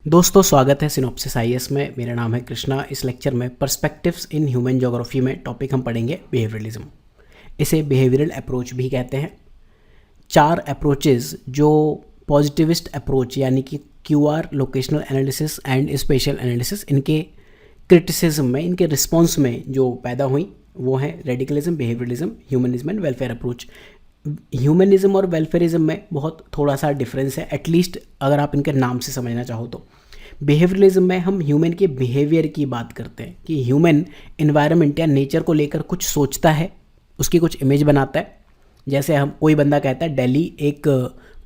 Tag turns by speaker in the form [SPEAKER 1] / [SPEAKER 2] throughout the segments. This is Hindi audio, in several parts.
[SPEAKER 1] दोस्तों स्वागत है सिनॉप्सिस आईएएस में। मेरा नाम है कृष्णा। इस लेक्चर में पर्सपेक्टिव्स इन ह्यूमन ज्योग्राफी में टॉपिक हम पढ़ेंगे बिहेवियरलिज्म। इसे बिहेवियरल अप्रोच भी कहते हैं। 4 अप्रोचेस जो पॉजिटिविस्ट अप्रोच यानी कि QR, locational analysis and special analysis, इनके क्रिटिसिज्म में, इनके रिस्पॉन्स में जो पैदा हुई वो है radicalism, behaviourism, humanism and welfare approach. Humanism और वेलफेयरिज्म में बहुत थोड़ा सा डिफरेंस है, एटलीस्ट अगर आप इनके नाम से समझना चाहो तो। बिहेवियरलिज्म में हम ह्यूमन के बिहेवियर की बात करते हैं कि ह्यूमन इन्वायरमेंट या नेचर को लेकर कुछ सोचता है, उसकी कुछ इमेज बनाता है। जैसे हम कोई बंदा कहता है दिल्ली एक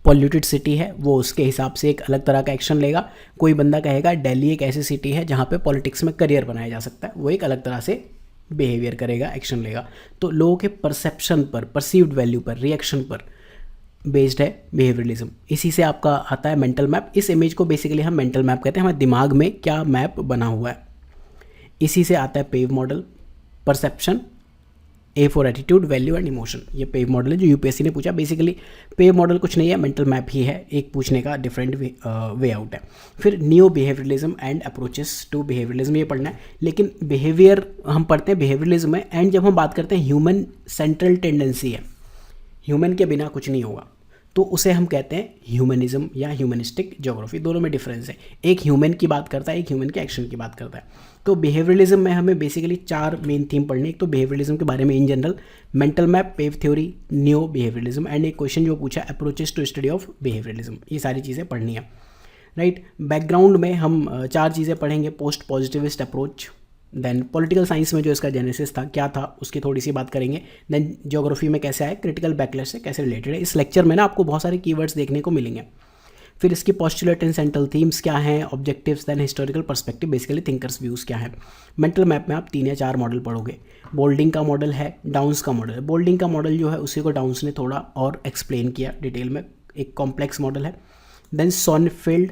[SPEAKER 1] पॉल्यूटेड सिटी है, वो उसके हिसाब से एक अलग तरह का एक्शन लेगा। कोई बंदा कहेगा दिल्ली एक ऐसी सिटी है जहाँ पे पॉलिटिक्स में करियर बनाया जा सकता है, वो एक अलग तरह से बिहेवियर करेगा, एक्शन लेगा। तो लोगों के परसेप्शन पर, परसीव्ड वैल्यू पर, रिएक्शन पर बेस्ड है बिहेवियरलिज्म। इसी से आपका आता है मेंटल मैप। इस इमेज को बेसिकली हम मेंटल मैप कहते हैं, हमारे दिमाग में क्या मैप बना हुआ है। इसी से आता है PAVE model, perception, a for attitude, value and emotion. ये पेव मॉडल है जो यूपीएससी ने पूछा। बेसिकली पेव मॉडल कुछ नहीं है, मेंटल मैप ही है, एक पूछने का डिफरेंट वे आउट है। फिर new behaviouralism and approaches to behaviouralism, ये पढ़ना है। लेकिन बिहेवियर हम पढ़ते हैं बिहेवियरलिज्म में, एंड जब हम बात करते हैं ह्यूमन सेंट्रल टेंडेंसी है, ह्यूमन के बिना कुछ नहीं होगा, तो उसे हम कहते हैं ह्यूमनिज्म या ह्यूमनिस्टिक ज्योग्राफी। दोनों में डिफरेंस है, एक ह्यूमन की बात करता है, एक ह्यूमन के एक्शन की बात करता है। तो बिहेवियरलिज्म में हमें बेसिकली 4 मेन थीम पढ़नी है। एक तो बिहेवियरलिज्म के बारे में in general, mental map, PAVE theory, new behaviouralism and एक क्वेश्चन जो पूछा approaches to study of behaviouralism. ये सारी चीज़ें पढ़नी है, राइट। बैकग्राउंड में हम 4 चीज़ें पढ़ेंगे। Post positivist approach, then political science में जो इसका जेनेसिस था, क्या था, उसकी थोड़ी सी बात करेंगे। देन ज्योग्राफी में कैसे आए, क्रिटिकल बैकलैश से कैसे रिलेटेड है। इस लेक्चर में ना आपको बहुत सारे कीवर्ड्स देखने को मिलेंगे। फिर इसकी पोस्टुलेट एंड सेंट्रल थीम्स क्या हैं, objectives, then historical perspective, basically thinkers views क्या है। मेंटल मैप में आप 3 या 4 मॉडल पढ़ोगे। बोल्डिंग का मॉडल है, डाउन्स का मॉडल है। बोल्डिंग का मॉडल जो है उसी को डाउन्स ने थोड़ा और एक्सप्लेन किया डिटेल में, एक कॉम्प्लेक्स मॉडल है। देन सॉनफेल्ड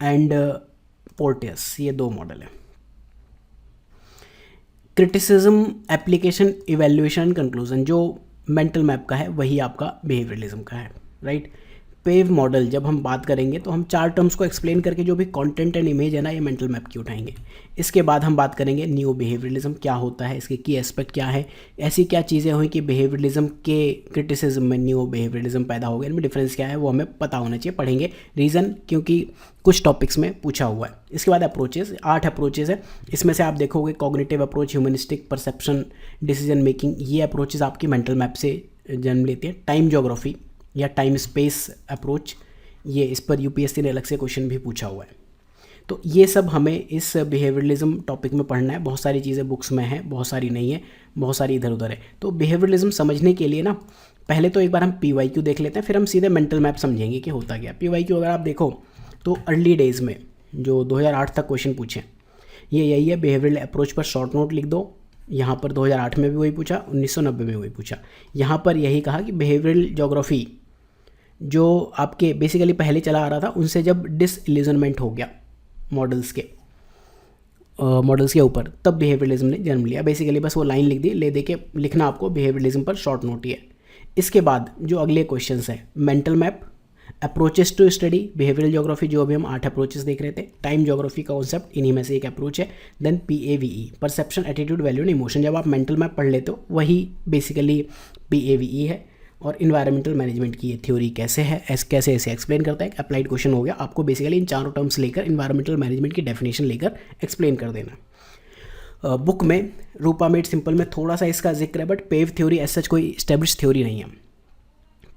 [SPEAKER 1] एंड पोर्टियस, ये 2 मॉडल है। क्रिटिसिज्म, एप्लीकेशन, इवैल्यूएशन, कंक्लूजन, जो मेंटल मैप का है वही आपका बिहेवियरलिज्म का है, राइट। पेव मॉडल जब हम बात करेंगे तो हम 4 टर्म्स को एक्सप्लेन करके जो भी कंटेंट एंड इमेज है ना, ये मेंटल मैप की उठाएंगे। इसके बाद हम बात करेंगे न्यू बिहेवियरलिज्म क्या होता है, इसके की एस्पेक्ट क्या है, ऐसी क्या चीज़ें हुई कि बिहेवियरलिज्म के क्रिटिसिज्म में न्यू बिहेवियरलिज्म पैदा हो गया, इनमें डिफरेंस क्या है वो हमें पता होना चाहिए। पढ़ेंगे रीज़न, क्योंकि कुछ टॉपिक्स में पूछा हुआ है। इसके बाद अप्रोचेस, 8 अप्रोचेस है। इसमें से आप देखोगे cognitive approach, humanistic, perception, decision making, ये अप्रोचेस आपकी मेंटल मैप से जन्म लेती है। टाइम ज्योग्राफी या टाइम स्पेस अप्रोच, ये इस पर यूपीएससी ने अलग से क्वेश्चन भी पूछा हुआ है। तो ये सब हमें इस बिहेवियरलिज्म टॉपिक में पढ़ना है। बहुत सारी चीज़ें बुक्स में हैं, बहुत सारी नहीं है, बहुत सारी इधर उधर है। तो बिहेवियरलिज्म समझने के लिए ना पहले तो एक बार हम पीवाईक्यू देख लेते हैं, फिर हम सीधे मेंटल मैप समझेंगे कि होता क्या। पीवाईक्यू अगर आप देखो तो अर्ली डेज़ में जो 2008 तक क्वेश्चन पूछे, ये यही है, बिहेवियरल अप्रोच पर शॉर्ट नोट लिख दो। यहाँ पर 2008 में भी वही पूछा, 1990 में वही पूछा। यहाँ पर यही कहा कि बिहेवियरल ज्योग्राफी जो आपके बेसिकली पहले चला आ रहा था, उनसे जब डिसइल्यूजनमेंट हो गया मॉडल्स के ऊपर, तब बिहेवियरलिज्म ने जन्म लिया। बेसिकली बस वो लाइन लिख दी, ले दे के लिखना आपको बिहेवियरलिज्म पर शॉर्ट नोट ही है। इसके बाद जो अगले क्वेश्चंस हैं, mental map, approaches to study behavioural geography, जो अभी हम 8 अप्रोचेस देख रहे थे। टाइम ज्योग्राफी का कॉन्सेप्ट, इन्हीं में से एक अप्रोच है। Then PAVE, perception, attitude, value and emotion. जब आप मेंटल मैप पढ़ लेते हो वही बेसिकली PAVE है। और इन्वायरमेंटल मैनेजमेंट की ये थ्योरी कैसे है, कैसे ऐसे एक्सप्लेन करता है, अप्लाइड क्वेश्चन हो गया। आपको बेसिकली इन 4 टर्म्स लेकर इन्वायरमेंटल मैनेजमेंट की डेफिनेशन लेकर एक्सप्लेन कर देना। बुक में रूपा मेड सिंपल में थोड़ा सा इसका जिक्र है, but PAVE theory as such कोई स्टेब्लिश थ्योरी नहीं है।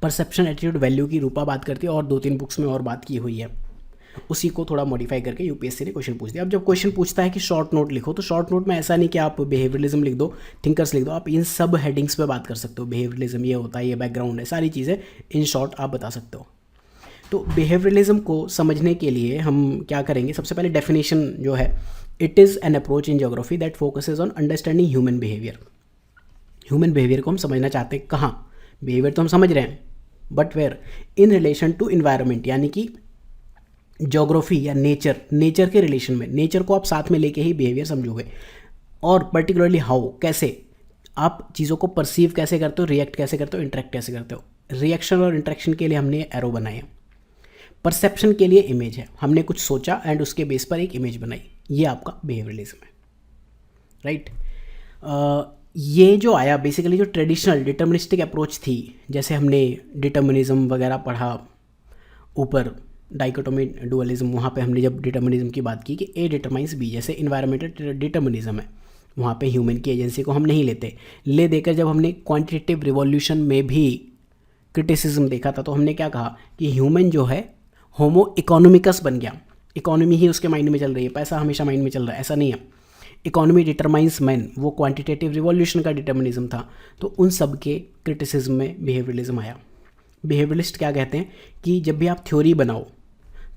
[SPEAKER 1] परसेप्शन, एटीट्यूड, वैल्यू की रूपा बात करती है और 2-3 बुक्स में और बात की हुई है। उसी को थोड़ा मॉडिफाई करके यूपीएससी ने क्वेश्चन पूछ दिया। अब जब क्वेश्चन पूछता है कि शॉर्ट नोट लिखो, तो शॉर्ट नोट में ऐसा नहीं कि आप बिहेवियरलिज्म लिख दो, थिंकर्स लिख दो, आप इन सब हेडिंग्स पे बात कर सकते हो। बिहेवियरलिज्म ये होता है, ये बैकग्राउंड है, सारी चीज़ें इन शॉर्ट आप बता सकते हो। तो बिहेवियरलिज्म को समझने के लिए हम क्या करेंगे, सबसे पहले डेफिनेशन जो है, it is an approach in geography that focuses on understanding human behaviour. Human behaviour को हम समझना चाहते हैं, कहाँ? बिहेवियर तो हम समझ रहे हैं, but where? In relation to environment, यानी कि ज्योग्राफी या नेचर के रिलेशन में। नेचर को आप साथ में लेके ही बिहेवियर समझोगे। और पर्टिकुलरली हाउ, कैसे आप चीज़ों को परसीव कैसे करते हो, रिएक्ट कैसे करते हो, इंटरेक्ट कैसे करते हो। रिएक्शन और इंटरेक्शन के लिए हमने एरो बनाए हैं। परसेप्शन के लिए इमेज है, हमने कुछ सोचा एंड उसके बेस पर एक इमेज बनाई, ये आपका बिहेवियरलिज्म है, राइट। ये जो आया बेसिकली जो ट्रेडिशनल डिटर्मिनिस्टिक अप्रोच थी, जैसे हमने डिटर्मिनिज्म वगैरह पढ़ा ऊपर, डाइकोटोमी डुअलिज्म, वहाँ पे हमने जब डिटर्मिनिज्म की बात की कि ए डिटरमाइंस बी, जैसे इन्वायरमेंटल डिटर्मिनिज्म है, वहाँ पे ह्यूमन की एजेंसी को हम नहीं लेते। ले देकर जब हमने क्वांटिटेटिव रिवॉल्यूशन में भी क्रिटिसिज्म देखा था, तो हमने क्या कहा कि ह्यूमन जो है होमो इकोनॉमिकस बन गया, इकोनॉमी ही उसके माइंड में चल रही है, पैसा हमेशा माइंड में चल रहा है, ऐसा नहीं है। इकोनॉमी डिटरमाइंस मैन, वो क्वांटिटेटिव रिवॉल्यूशन का डिटर्मिनिज्म था। तो उन सब के क्रिटिसिज्म में बिहेवियरलिज्म आया। बिहेवियरलिस्ट क्या कहते हैं कि जब भी आप थ्योरी बनाओ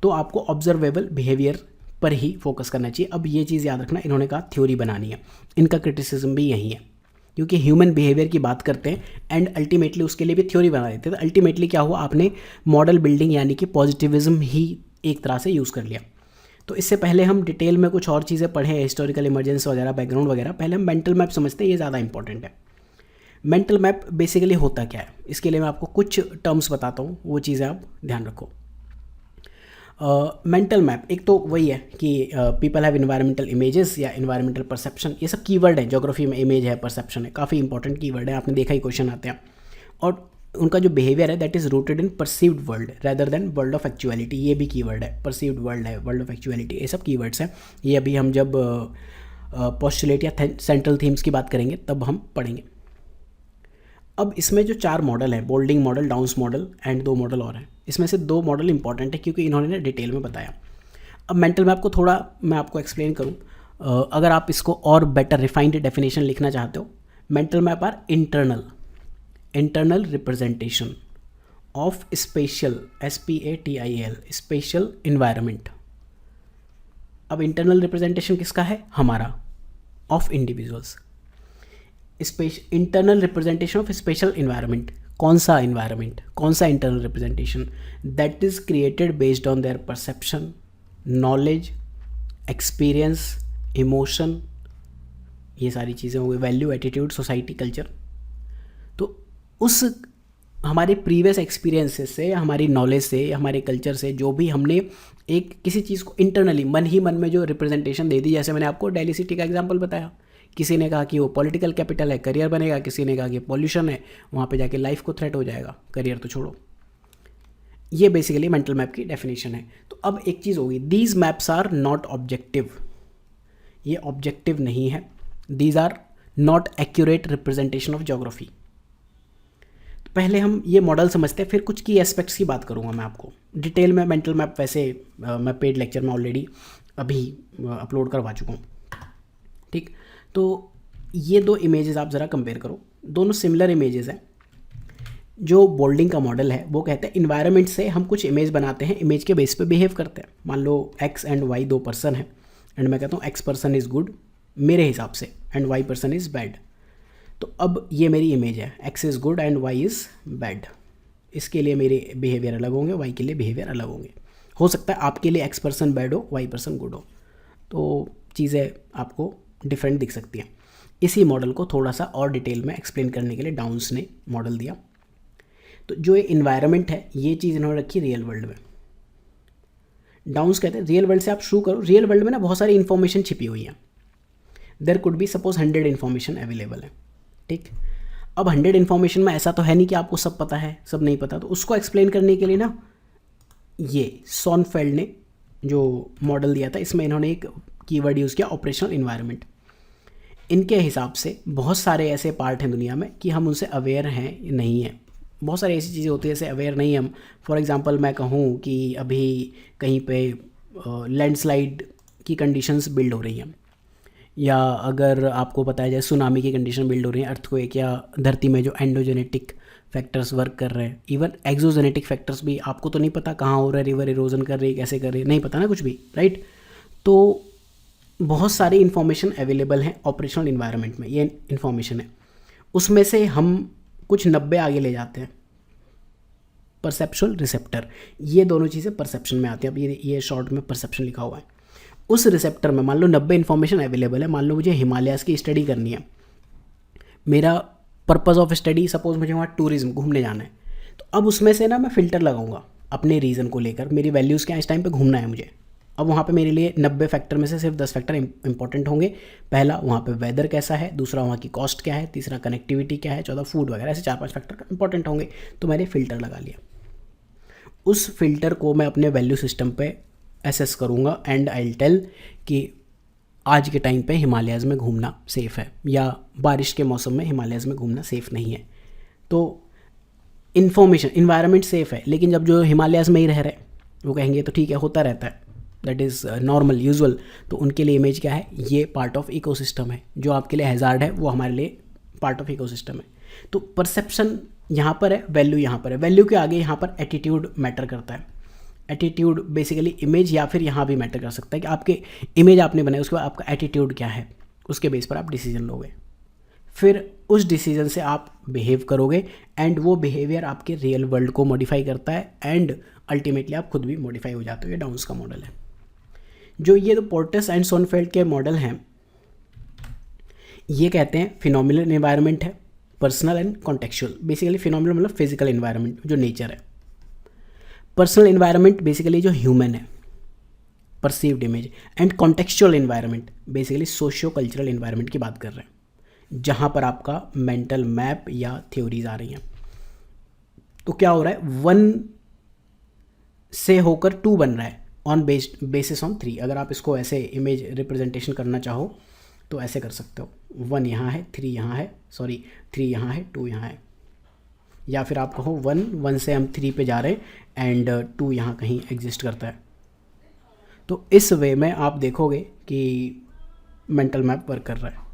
[SPEAKER 1] तो आपको ऑब्जर्वेबल बिहेवियर पर ही फोकस करना चाहिए। अब ये चीज़ याद रखना, इन्होंने कहा थ्योरी बनानी है, इनका क्रिटिसिज्म भी यही है, क्योंकि ह्यूमन बिहेवियर की बात करते हैं एंड अल्टीमेटली उसके लिए भी थ्योरी बना देते हैं। तो अल्टीमेटली क्या हुआ, आपने मॉडल बिल्डिंग यानी कि पॉजिटिविज्म ही एक तरह से यूज़ कर लिया। तो इससे पहले हम डिटेल में कुछ और चीज़ें पढ़ें, हिस्टोरिकल इमरजेंस वगैरह, बैकग्राउंड वगैरह, पहले हम मेंटल मैप समझते हैं, ये ज़्यादा इंपॉर्टेंट है। मेंटल मैप बेसिकली होता क्या है, इसके लिए मैं आपको कुछ टर्म्स बताता हूँ, वो चीज़ें आप ध्यान रखो। मेंटल मैप एक तो वही है कि पीपल हैव इन्वायरमेंटल इमेजेस या इन्वायरमेंटल परसेप्शन, ये सब कीवर्ड है ज्योग्राफी में, इमेज है, परसेप्शन है, काफ़ी इंपॉर्टेंट कीवर्ड है, आपने देखा ही क्वेश्चन आते हैं। और उनका जो बिहेवियर है that is rooted in perceived world rather than world of actuality, ये भी कीवर्ड है, परसीव्ड वर्ल्ड है, वर्ल्ड ऑफ एक्चुअलिटी, ये सब कीवर्ड्स हैं। ये अभी हम जब पोस्टुलेट या सेंट्रल थीम्स की बात करेंगे तब हम पढ़ेंगे। अब इसमें जो 4 मॉडल हैं, Boulding model, downs model and 2 model और हैं, इसमें से 2 मॉडल इंपॉर्टेंट है क्योंकि इन्होंने ने डिटेल में बताया। अब मेंटल मैप को थोड़ा मैं आपको एक्सप्लेन करूँ, अगर आप इसको और बेटर रिफाइंड डेफिनेशन लिखना चाहते हो, mental map are internal representation of spatial SPATIAL spatial environment. अब इंटरनल रिप्रेजेंटेशन किसका है, हमारा, of individuals. Internal representation of spatial environment, कौन सा इन्वायरमेंट, कौन सा internal representation, that is created based on their perception, knowledge, experience, emotion, ये सारी चीज़ें हो गई, वैल्यू, एटीट्यूड, सोसाइटी, कल्चर। तो उस हमारे प्रीवियस एक्सपीरियंसेस से, हमारी नॉलेज से, हमारे कल्चर से, जो भी हमने एक किसी चीज़ को इंटरनली मन ही मन में जो रिप्रेजेंटेशन दे दी, जैसे मैंने आपको दिल्ली सिटी का एग्जांपल बताया, किसी ने कहा कि वो पॉलिटिकल कैपिटल है, करियर बनेगा, किसी ने कहा कि पॉल्यूशन है, वहाँ पे जाके लाइफ को थ्रेट हो जाएगा, करियर तो छोड़ो। ये बेसिकली मेंटल मैप की डेफिनेशन है। तो अब एक चीज़ होगी, these maps are not objective, ये ऑब्जेक्टिव नहीं है, these are not accurate representation of geography. तो पहले हम ये मॉडल समझते हैं, फिर कुछ की एस्पेक्ट्स की बात करूँगा मैं आपको डिटेल में। मेंटल मैप वैसे मैं पेड लेक्चर में ऑलरेडी अभी अपलोड करवा चुका हूँ, ठीक। तो ये 2 इमेजेस आप ज़रा कंपेयर करो, दोनों सिमिलर इमेजेस हैं। जो बोल्डिंग का मॉडल है वो कहते हैं इन्वायरमेंट से हम कुछ इमेज बनाते हैं, इमेज के बेस पे बिहेव करते हैं। मान लो X एंड Y 2 पर्सन है एंड मैं कहता हूँ X पर्सन इज़ गुड मेरे हिसाब से and Y person is bad. तो अब ये मेरी इमेज है, X is good and Y is bad. इसके लिए मेरे बिहेवियर अलग होंगे, Y के लिए बिहेवियर अलग होंगे। हो सकता है आपके लिए X पर्सन बैड हो, Y पर्सन गुड हो, तो चीज़ें आपको डिफरेंट दिख सकती हैं। इसी मॉडल को थोड़ा सा और डिटेल में एक्सप्लेन करने के लिए डाउन्स ने मॉडल दिया। तो जो ये इन्वायरमेंट है, ये चीज़ इन्होंने रखी रियल वर्ल्ड में। डाउन्स कहते हैं रियल वर्ल्ड से आप शुरू करो, रियल वर्ल्ड में ना बहुत सारी इन्फॉर्मेशन छिपी हुई है। There could be suppose 100 information available है, ठीक। अब 100 इन्फॉर्मेशन में ऐसा तो है नहीं कि आपको सब पता है, सब नहीं पता। तो उसको एक्सप्लेन करने के लिए ना ये सोनफेल्ड ने जो मॉडल दिया था, इसमें इन्होंने एक कीवर्ड यूज़ किया, ऑपरेशनल इन्वायरमेंट। इनके हिसाब से बहुत सारे ऐसे पार्ट हैं दुनिया में कि हम उनसे अवेयर हैं नहीं हैं। बहुत सारी ऐसी चीज़ें होती है जैसे अवेयर नहीं हम। फॉर एग्जांपल मैं कहूँ कि अभी कहीं पे लैंडस्लाइड की कंडीशंस बिल्ड हो रही हैं, या अगर आपको पता है जैसे सुनामी की कंडीशन बिल्ड हो रही है, अर्थक्वेक, या धरती में जो एंडोजेनेटिक फैक्टर्स वर्क कर रहे हैं, इवन एक्सोजेनेटिक फैक्टर्स भी आपको तो नहीं पता कहाँ हो रहा है, रिवर इरोजन कर रही है, कैसे कर रही है, नहीं पता ना कुछ भी, राइट। तो बहुत सारी इन्फॉर्मेशन अवेलेबल हैं ऑपरेशनल इन्वायरमेंट में, ये इन्फॉर्मेशन है। उसमें से हम कुछ 90 आगे ले जाते हैं, परसेप्चुअल रिसेप्टर, ये दोनों चीज़ें परसेप्शन में आती हैं। अब ये शॉर्ट में परसेप्शन लिखा हुआ है। उस रिसेप्टर में मान लो 90 इन्फॉर्मेशन अवेलेबल है, मान लो मुझे हिमालयाज़ की स्टडी करनी है, मेरा पर्पज़ ऑफ स्टडी सपोज मुझे वहाँ टूरिज्म घूमने जाना है, तो अब उसमें से ना मैं फ़िल्टर लगाऊंगा अपने रीज़न को लेकर, मेरी वैल्यूज़ क्या है, इस टाइम पे घूमना है मुझे। अब वहाँ पे मेरे लिए 90 फैक्टर में से सिर्फ 10 फैक्टर इंपॉर्टेंट होंगे। पहला, वहाँ पे वेदर कैसा है, दूसरा वहाँ की कॉस्ट क्या है, तीसरा कनेक्टिविटी क्या है, चौथा फूड वगैरह, ऐसे 4-5 फैक्टर इंपॉर्टेंट होंगे। तो मैंने फ़िल्टर लगा लिया। उस फिल्टर को मैं अपने वैल्यू सिस्टम पे एसेस करूँगा एंड आई विल टेल कि आज के टाइम पे हिमालयाज़ में घूमना सेफ़ है या बारिश के मौसम में हिमालयाज़ में घूमना सेफ़ नहीं है। तो इन्फॉर्मेशन, इन्वायरमेंट सेफ़ है, लेकिन जब जो हिमालयाज़ में ही रह रहे वो कहेंगे तो ठीक है, होता रहता है, दैट इज़ नॉर्मल, यूजुअल। तो उनके लिए इमेज क्या है, ये पार्ट ऑफ इकोसिस्टम है। जो आपके लिए हैज़ार्ड है वो हमारे लिए पार्ट ऑफ इकोसिस्टम है। तो परसेप्शन यहाँ पर है, वैल्यू यहाँ पर है। वैल्यू के आगे यहाँ पर एटीट्यूड मैटर करता है। एटीट्यूड बेसिकली इमेज या फिर यहाँ भी मैटर कर सकता है कि आपके इमेज आपने बनाई, उसके बाद आपका एटीट्यूड क्या है, उसके बेस पर आप डिसीजन लोगे। फिर उस डिसीजन से आप बिहेव करोगे एंड वो बिहेवियर आपके रियल वर्ल्ड को मॉडिफाई करता है एंड अल्टीमेटली आप खुद भी मॉडिफाई हो जाते हो। ये डाउन्स का मॉडल है। जो ये तो पोर्टस एंड सोनफेल्ड के मॉडल हैं, ये कहते हैं फिनोमिनल एनवायरनमेंट है, personal and contextual. Basically phenomenal मतलब फिजिकल एनवायरनमेंट, जो नेचर है। पर्सनल एनवायरनमेंट बेसिकली जो ह्यूमन है, perceived image. And contextual environment basically socio cultural environment की बात कर रहे हैं, जहाँ पर आपका मेंटल मैप या थ्योरीज आ रही हैं। तो क्या हो रहा है, 1 से होकर 2 बन रहा है ऑन बेसिस ऑन 3। अगर आप इसको ऐसे इमेज रिप्रेजेंटेशन करना चाहो तो ऐसे कर सकते हो, 1 यहाँ है, 3 यहाँ है, 3 यहाँ है, 2 यहाँ है। या फिर आप कहो 1 से हम 3 पे जा रहे हैं एंड 2 यहाँ कहीं एग्जिस्ट करता है। तो इस वे में आप देखोगे कि मेंटल मैप वर्क कर रहा है।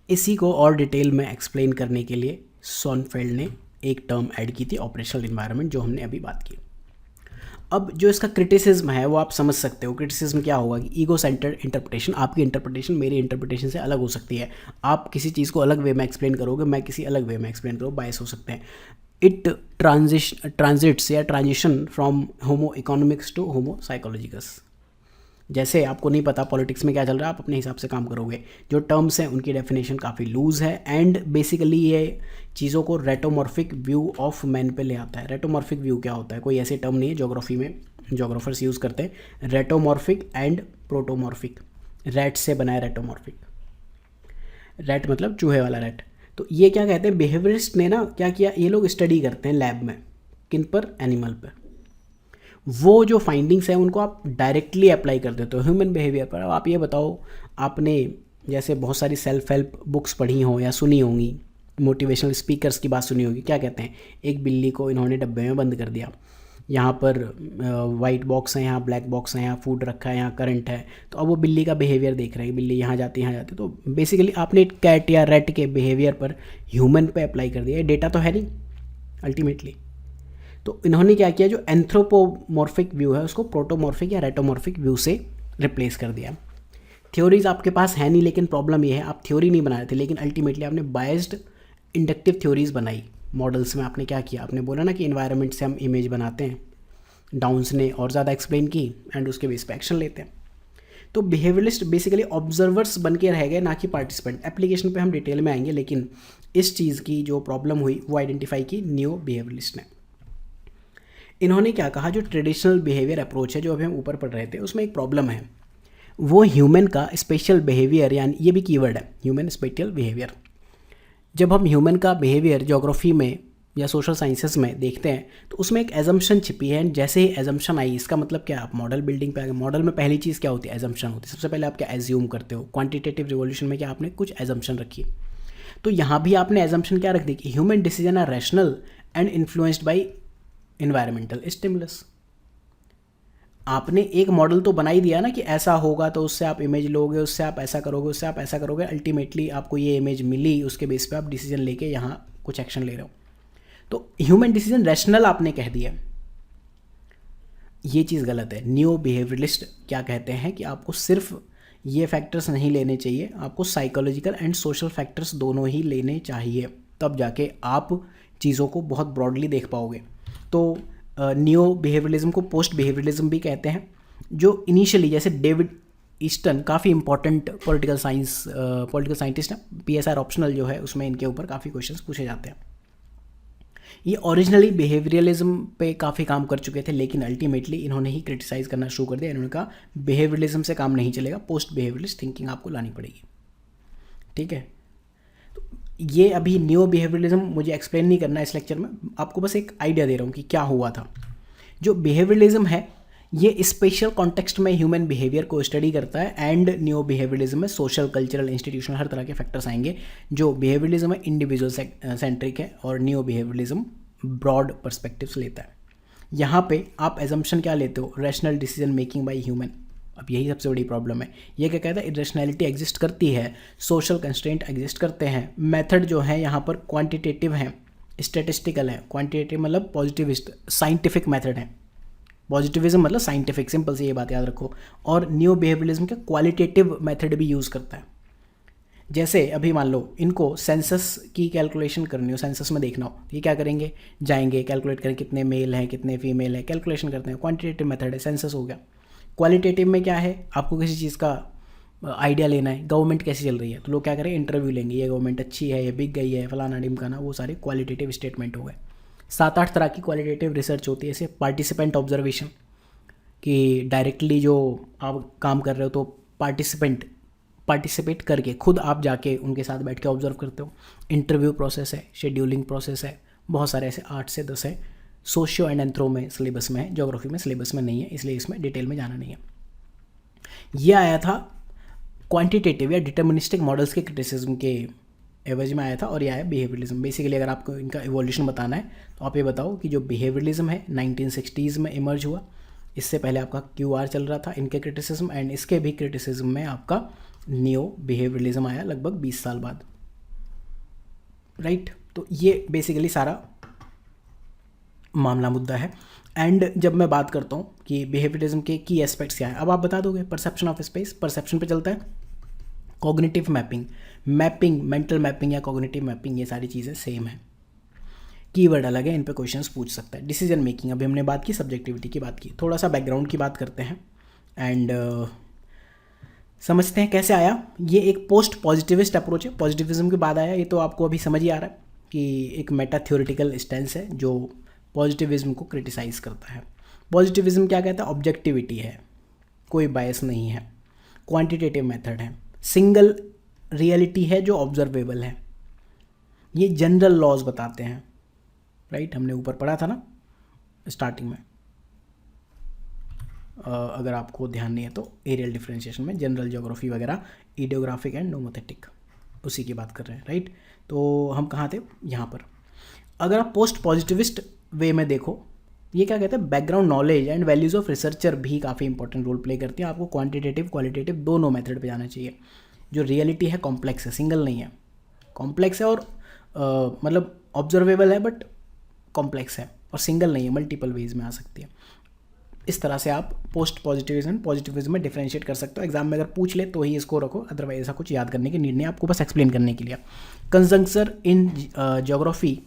[SPEAKER 1] इसी को और डिटेल में एक्सप्लेन करने के लिए सोनफेल्ड ने एक टर्म ऐड की थी, ऑपरेशनल एनवायरनमेंट, जो हमने अभी बात की। अब जो इसका क्रिटिसिज्म है वो आप समझ सकते हो। क्रिटिसिज्म क्या होगा कि ईगो सेंटर्ड इंटरप्रिटेशन, आपकी इंटरप्रिटेशन मेरी इंटरप्रिटेशन से अलग हो सकती है। आप किसी चीज़ को अलग वे में एक्सप्लेन करोगे, मैं किसी अलग वे में एक्सप्लेन करूँ, बायस हो सकते हैं। इट ट्रांजिट्स या transition from homo economics to homo psychologicus. जैसे आपको नहीं पता पॉलिटिक्स में क्या चल रहा है, आप अपने हिसाब से काम करोगे। जो टर्म्स हैं उनकी डेफिनेशन काफ़ी लूज़ है एंड बेसिकली ये चीज़ों को रेटोमॉर्फिक व्यू ऑफ मैन पे ले आता है। रेटोमॉर्फिक व्यू क्या होता है, कोई ऐसे टर्म नहीं है, ज्योग्राफी में जोग्राफर्स यूज़ करते हैं। रेटोमॉर्फिक एंड प्रोटोमॉर्फिक, रैट से बना है रेटोमॉर्फिक। रैट मतलब चूहे वाला रैट। तो ये क्या कहते हैं, बिहेवियरिस्ट ने ना क्या किया, ये लोग स्टडी करते हैं लैब में, किन पर, एनिमल पर। वो जो फाइंडिंग्स हैं उनको आप डायरेक्टली अप्लाई कर देते हो ह्यूमन बिहेवियर पर। अब आप ये बताओ, आपने जैसे बहुत सारी सेल्फ हेल्प बुक्स पढ़ी हों या सुनी होंगी, मोटिवेशनल स्पीकर्स की बात सुनी होगी, क्या कहते हैं, एक बिल्ली को इन्होंने डब्बे में बंद कर दिया, यहाँ पर वाइट बॉक्स है, यहाँ ब्लैक बॉक्स है, यहाँ फूड रखा है, यहाँ करंट है। तो अब वो बिल्ली का बिहेवियर देख रहे हैं, बिल्ली यहाँ जाती है, यहाँ जाती है। तो बेसिकली आपने कैट या रेट के बिहेवियर पर ह्यूमन पे अप्लाई कर दिया। ये डेटा तो है नहीं अल्टीमेटली। तो इन्होंने क्या किया, जो एंथ्रोपोमॉर्फिक व्यू है उसको प्रोटोमॉर्फिक या रेटोमॉर्फिक व्यू से रिप्लेस कर दिया। थ्योरीज आपके पास है नहीं, लेकिन प्रॉब्लम ये है आप थ्योरी नहीं बना रहे थे, लेकिन अल्टीमेटली आपने बायस्ड इंडक्टिव थ्योरीज बनाई। मॉडल्स में आपने क्या किया, आपने बोला ना कि इन्वायरमेंट से हम इमेज बनाते हैं, डाउन्स ने और ज़्यादा एक्सप्लेन की एंड उसके बेस पे एक्शन लेते हैं। तो बिहेवियरिस्ट बेसिकली ऑब्जर्वर्स बन के रह गए, ना कि पार्टिसिपेंट। एप्लीकेशन पे हम डिटेल में आएंगे, लेकिन इस चीज़ की जो प्रॉब्लम हुई वो आइडेंटिफाई की नियो बिहेवियरिस्ट ने। इन्होंने क्या कहा, जो ट्रेडिशनल बिहेवियर अप्रोच है जो अभी हम ऊपर पढ़ रहे थे, उसमें एक प्रॉब्लम है, वो ह्यूमन का स्पेशल बिहेवियर, यानी ये भी कीवर्ड है, ह्यूमन स्पेशल बिहेवियर। जब हम ह्यूमन का बिहेवियर ज्योग्राफी में या सोशल साइंसेस में देखते हैं तो उसमें एक एजम्पशन छिपी है। जैसे ही एजम्पशन आई, इसका मतलब क्या, आप मॉडल बिल्डिंग पे आ गए। मॉडल में पहली चीज़ क्या होती है, एजम्पशन होती है। सबसे पहले आप क्या एज्यूम करते हो, क्वांटिटेटिव रिवोल्यूशन में क्या आपने कुछ एजम्पशन रखी। तो यहाँ भी आपने एजम्पशन क्या रख दी कि human decision are rational and influenced by environmental stimulus. आपने एक मॉडल तो बना ही दिया ना कि ऐसा होगा तो उससे आप इमेज लोगे, उससे आप ऐसा करोगे, उससे आप ऐसा करोगे, अल्टीमेटली आपको ये इमेज मिली, उसके बेस पे आप डिसीजन लेके यहाँ कुछ एक्शन ले रहे हो। तो ह्यूमन डिसीजन रैशनल आपने कह दिया, ये चीज़ गलत है। न्यू बिहेवियरिस्ट क्या कहते हैं कि आपको सिर्फ ये फैक्टर्स नहीं लेने चाहिए, आपको साइकोलॉजिकल एंड सोशल फैक्टर्स दोनों ही लेने चाहिए, तब जाके आप चीज़ों को बहुत ब्रॉडली देख पाओगे। तो न्यू बिहेवियरलिज्म को पोस्ट बिहेवियरलिज्म भी कहते हैं, जो इनिशियली, जैसे डेविड ईस्टन काफ़ी इंपॉर्टेंट पॉलिटिकल साइंटिस्ट हैं, PSR ऑप्शनल जो है उसमें इनके ऊपर काफ़ी क्वेश्चंस पूछे जाते हैं। ये ओरिजिनली बिहेवियरलिज्म पे काफ़ी काम कर चुके थे, लेकिन अल्टीमेटली इन्होंने ही क्रिटिसाइज़ करना शुरू कर दिया। इन्होंने कहा बिहेवियरलिज्म से काम नहीं चलेगा, पोस्ट बिहेवियरलिस्ट थिंकिंग आपको लानी पड़ेगी। ठीक है, तो ये अभी न्यू बिहेवियरलिज्म मुझे एक्सप्लेन नहीं करना इस लेक्चर में, आपको बस एक आइडिया दे रहा हूँ कि क्या हुआ था। जो बिहेवियरलिज्म है ये स्पेशल कॉन्टेक्स्ट में ह्यूमन बिहेवियर को स्टडी करता है, एंड न्यू बिहेवियरलिज्म में सोशल, कल्चरल, इंस्टीट्यूशनल हर तरह के फैक्टर्स आएंगे। जो बिहेवियरलिज्म है इंडिविजुअल सेंट्रिक है और न्यू बिहेवियरलिज्म ब्रॉड पर्सपेक्टिव्स लेता है। यहाँ पे आप एजम्पशन क्या लेते हो, rational decision making by human. अब यही सबसे बड़ी प्रॉब्लम है। ये क्या कहता है, इरेशनैलिटी एग्जिस्ट करती है, सोशल कंस्ट्रेंट एग्जिस्ट करते हैं, मेथड जो है यहाँ पर क्वांटिटेटिव है, स्टैटिस्टिकल है। क्वांटिटेटिव मतलब पॉजिटिविस्ट, साइंटिफिक मेथड है। पॉजिटिविज्म मतलब साइंटिफिक, सिंपल से ये बात याद रखो। और न्यू बिहेवियरलिज्म का क्वालिटेटिव मेथड भी यूज़ करता है। जैसे अभी मान लो इनको सेंसस की कैलकुलेशन करनी हो, सेंसस में देखना हो, ये क्या करेंगे, जाएंगे कैलकुलेट करें कितने मेल हैं कितने फीमेल हैं, कैलकुलेशन करते हैं। क्वांटिटेटिव मेथड है, सेंसस हो गया। क्वालिटेटिव में क्या है, आपको किसी चीज़ का आइडिया लेना है, गवर्नमेंट कैसी चल रही है, तो लोग क्या करें, इंटरव्यू लेंगे, ये गवर्नमेंट अच्छी है, ये बिक गई है, फलाना ढिमकाना, वो सारे क्वालिटेटिव स्टेटमेंट हो गए। 7-8 तरह की क्वालिटेटिव रिसर्च होती है। जैसे पार्टिसिपेंट ऑब्जर्वेशन, कि डायरेक्टली जो आप काम कर रहे हो तो पार्टिसिपेट करके खुद आप जाके उनके साथ बैठ के ऑब्जर्व करते हो। इंटरव्यू प्रोसेस है, शेड्यूलिंग प्रोसेस है, बहुत सारे ऐसे 8 से 10 है। सोशियो एंड एंथ्रो में सिलेबस में है, ज्योग्राफी में सिलेबस में नहीं है, इसलिए इसमें डिटेल में जाना नहीं है। ये आया था क्वांटिटेटिव या डिटर्मिनिस्टिक मॉडल्स के क्रिटिसिज्म के एवज में आया था, और यह है बिहेवियरलिज्म। बेसिकली अगर आपको इनका इवोल्यूशन बताना है तो आप ये बताओ कि जो बिहेवियरलिज्म है 1960s में इमर्ज हुआ। इससे पहले आपका क्यूआर चल रहा था, इनके क्रिटिसिज्म, एंड इसके भी क्रिटिसिज्म में आपका न्यू बिहेवियरलिज्म आया लगभग 20 साल बाद। राइट, तो ये बेसिकली सारा मामला मुद्दा है। एंड जब मैं बात करता हूँ कि बिहेवियरलिज्म के की एस्पेक्ट्स क्या है, अब आप बता दोगे। परसेप्शन ऑफ स्पेस, परसेप्शन पे चलता है। कॉग्निटिव मैपिंग, मेंटल मैपिंग या कॉग्निटिव मैपिंग, ये सारी चीज़ें सेम है। कीवर्ड अलग है, इन पे क्वेश्चंस पूछ सकता है। डिसीजन मेकिंग, अभी हमने बात की, सब्जेक्टिविटी की बात की, थोड़ा सा बैकग्राउंड की बात करते हैं एंड समझते हैं कैसे आया। ये एक पोस्ट पॉजिटिविस्ट अप्रोच है, पॉजिटिविज्म के बाद आया। ये तो आपको अभी समझ ही आ रहा है कि एक मेटा थ्योरेटिकल स्टेंस है जो पॉजिटिविज्म को क्रिटिसाइज़ करता है। पॉजिटिविज्म क्या कहता है, ऑब्जेक्टिविटी है, कोई बायस नहीं है, क्वांटिटेटिव मेथड है, सिंगल रियलिटी है जो ऑब्जर्वेबल है, ये जनरल लॉज बताते हैं। राइट, हमने ऊपर पढ़ा था ना स्टार्टिंग में, अगर आपको ध्यान नहीं है तो एरियल डिफरेंशिएशन में जनरल ज्योग्राफी वगैरह, इडियोग्राफिक एंड नोमोथेटिक, उसी की बात कर रहे हैं। राइट, तो हम कहाँ थे, यहाँ पर। अगर आप पोस्ट पॉजिटिविस्ट वे में देखो, ये क्या कहते हैं, background knowledge and values of researcher भी काफ़ी इंपॉर्टेंट रोल प्ले करती है। आपको क्वांटिटेटिव क्वालिटेटिव दोनों मेथड पे जाना चाहिए। जो रियलिटी है कॉम्प्लेक्स है, सिंगल नहीं है, कॉम्प्लेक्स है, और मतलब ऑब्जर्वेबल है बट कॉम्प्लेक्स है, और सिंगल नहीं है, मल्टीपल वेज में आ सकती है। इस तरह से आप पोस्ट पॉजिटिविज्म में डिफरेंशिएट कर सकते हो। एग्जाम में अगर पूछ ले तो ही इसको रखो, अदरवाइज ऐसा कुछ याद करने की नीड नहीं, आपको बस एक्सप्लेन करने के लिए। कंजंक्चर इन ज्योग्राफी